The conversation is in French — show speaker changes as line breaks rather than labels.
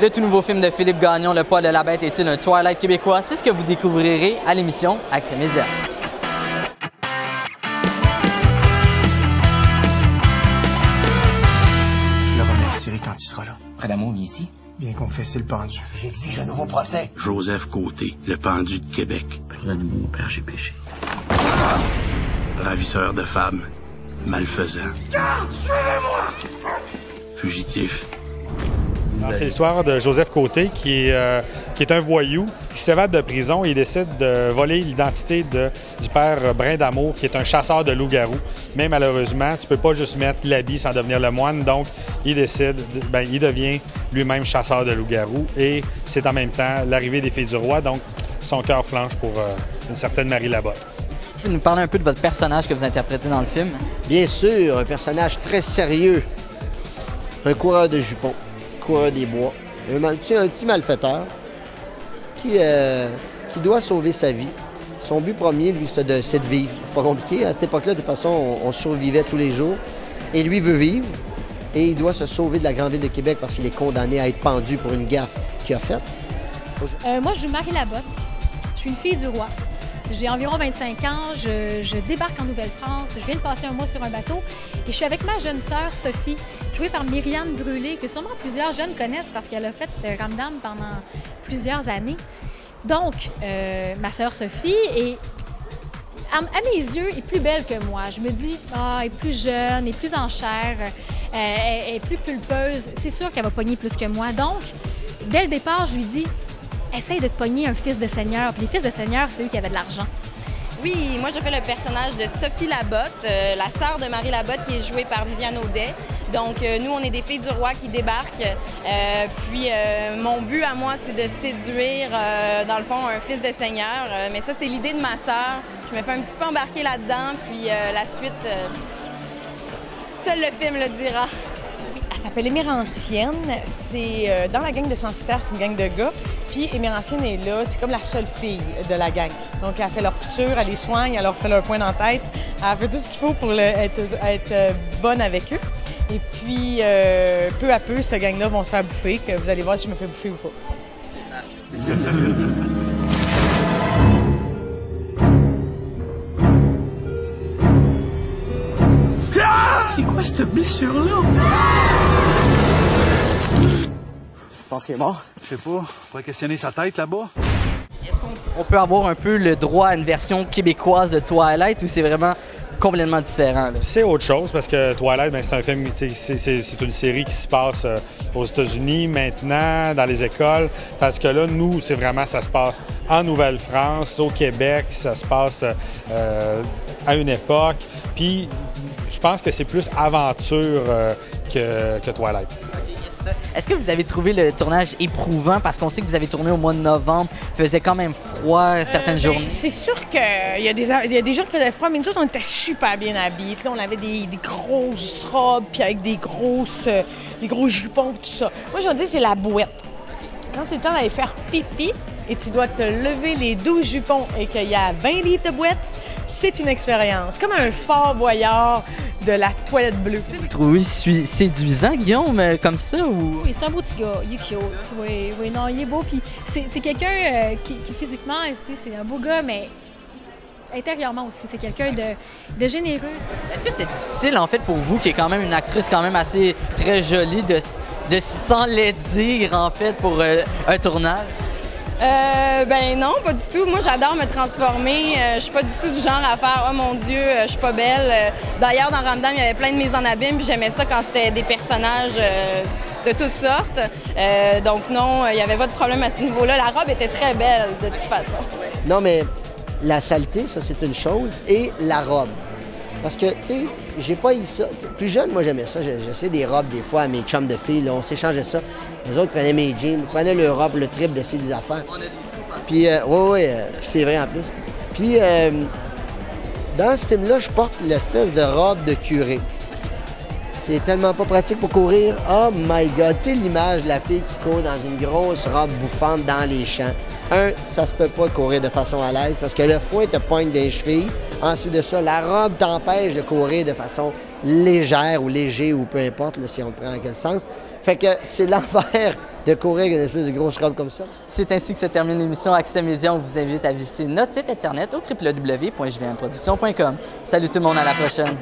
Le tout nouveau film de Philippe Gagnon, Le poil de la bête, est-il un Twilight québécois? C'est ce que vous découvrirez à l'émission Accès Média.
Je le remercierai quand il sera là.
Près d'amour, viens ici.
Bien confesser le pendu.
J'exige un nouveau procès.
Joseph Côté, le pendu de Québec.
Pardonne-moi, Père, j'ai péché.
Ravisseur de femmes, malfaisant.
Suivez-moi!
Fugitif.
C'est l'histoire de Joseph Côté, qui est un voyou, qui s'évade de prison et il décide de voler l'identité du père Brin d'Amour, qui est un chasseur de loups-garous. Mais malheureusement, tu peux pas juste mettre l'habit sans devenir le moine, donc il décide, il devient lui-même chasseur de loups-garous et c'est en même temps l'arrivée des filles du roi, donc son cœur flanche pour une certaine Marie Labotte.
Vous pouvez nous parler un peu de votre personnage que vous interprétez dans le film?
Bien sûr, un personnage très sérieux, un coureur de jupons. Coureur des bois, un petit malfaiteur qui doit sauver sa vie. Son but premier, lui, c'est de vivre. C'est pas compliqué. À cette époque-là, de toute façon, on survivait tous les jours. Et lui veut vivre. Et il doit se sauver de la grande ville de Québec parce qu'il est condamné à être pendu pour une gaffe qu'il a faite.
Moi, je joue Marie Labotte. Je suis une fille du roi. J'ai environ 25 ans, je débarque en Nouvelle-France, je viens de passer un mois sur un bateau et je suis avec ma jeune sœur Sophie, jouée par Myriane Brûlé, que sûrement plusieurs jeunes connaissent parce qu'elle a fait Ramdam pendant plusieurs années. Donc, ma sœur Sophie est, à mes yeux, est plus belle que moi. Je me dis, elle est plus jeune, elle est plus en chair, elle est plus pulpeuse. C'est sûr qu'elle va pogner plus que moi. Donc, dès le départ, je lui dis, essaye de te pogner un fils de seigneur. Puis les fils de seigneur, c'est eux qui avaient de l'argent.
Oui, moi, je fais le personnage de Sophie Labotte, la sœur de Marie Labotte, qui est jouée par Viviane Audet. Donc, nous, on est des filles du roi qui débarquent. Mon but à moi, c'est de séduire, dans le fond, un fils de seigneur. Mais ça, c'est l'idée de ma sœur. Je me fais un petit peu embarquer là-dedans, puis la suite, seul le film le dira.
Elle s'appelle Émérancienne. C'est dans la gang de Censitaire, c'est une gang de gars. Puis Émérancienne est là, c'est comme la seule fille de la gang. Donc, elle fait leur couture, elle les soigne, elle leur fait leur point dans la tête. Elle fait tout ce qu'il faut pour être bonne avec eux. Et puis, peu à peu, cette gang-là vont se faire bouffer, que vous allez voir si je me fais bouffer ou pas.
C'est quoi cette blessure-là?
Je pense qu'il est mort.
Je sais pas. On pourrait questionner sa tête là-bas.
Est-ce qu'on peut avoir un peu le droit à une version québécoise de Twilight ou c'est vraiment complètement différent?
C'est autre chose parce que Twilight, c'est un film, c'est une série qui se passe aux États-Unis maintenant, dans les écoles. Parce que là, nous, c'est vraiment, ça se passe en Nouvelle-France, au Québec, ça se passe à une époque. Puis, je pense que c'est plus aventure que Twilight.
Est-ce que vous avez trouvé le tournage éprouvant? Parce qu'on sait que vous avez tourné au mois de novembre. Il faisait quand même froid certaines journées.
C'est sûr qu'il y a des jours qui faisaient froid, mais nous autres, on était super bien habillés. Là, on avait des grosses robes, puis avec des gros jupons, tout ça. Moi, je veux dire, c'est la bouette. Quand c'est le temps d'aller faire pipi et tu dois te lever les 12 jupons et qu'il y a 20 livres de bouette, c'est une expérience. Comme un Fort Boyard de la toilette bleue.
Vous le trouvez séduisant, Guillaume, comme ça? Ou...
Oui, c'est un beau petit gars. Il est cute. Oui, non, il est beau. Puis c'est quelqu'un qui physiquement, c'est un beau gars, mais intérieurement aussi, c'est quelqu'un de généreux.
Est-ce que c'est difficile, en fait, pour vous, qui est quand même une actrice quand même assez très jolie, de s'enlaidir, en fait, pour un tournage?
Ben non, pas du tout. Moi, j'adore me transformer. Je suis pas du tout du genre à faire « Oh mon Dieu, je suis pas belle ». D'ailleurs, dans Ramdam, il y avait plein de mises en abîme, puis j'aimais ça quand c'était des personnages de toutes sortes. Donc non, il n'y avait pas de problème à ce niveau-là. La robe était très belle, de toute façon.
Non, mais la saleté, ça, c'est une chose, et la robe. Parce que, tu sais, j'ai pas eu ça. Plus jeune, moi, j'aimais ça. J'essayais des robes, des fois, à mes chums de filles. Là, on s'échangeait ça. Les autres prenaient mes jeans, je prenais leur robe, le trip d'essayer des affaires. Puis, oui, c'est vrai en plus. Puis, dans ce film-là, je porte l'espèce de robe de curé. C'est tellement pas pratique pour courir. Oh my God! Tu sais, l'image de la fille qui court dans une grosse robe bouffante dans les champs. Ça se peut pas courir de façon à l'aise parce que le foin te pointe des chevilles. Ensuite de ça, la robe t'empêche de courir de façon légère ou léger ou peu importe là, si on prend dans quel sens. Fait que c'est l'enfer de courir avec une espèce de grosse robe comme ça.
C'est ainsi que se termine l'émission Accès Média. On vous invite à visiter notre site internet au www.jvmproduction.com. Salut tout le monde, à la prochaine!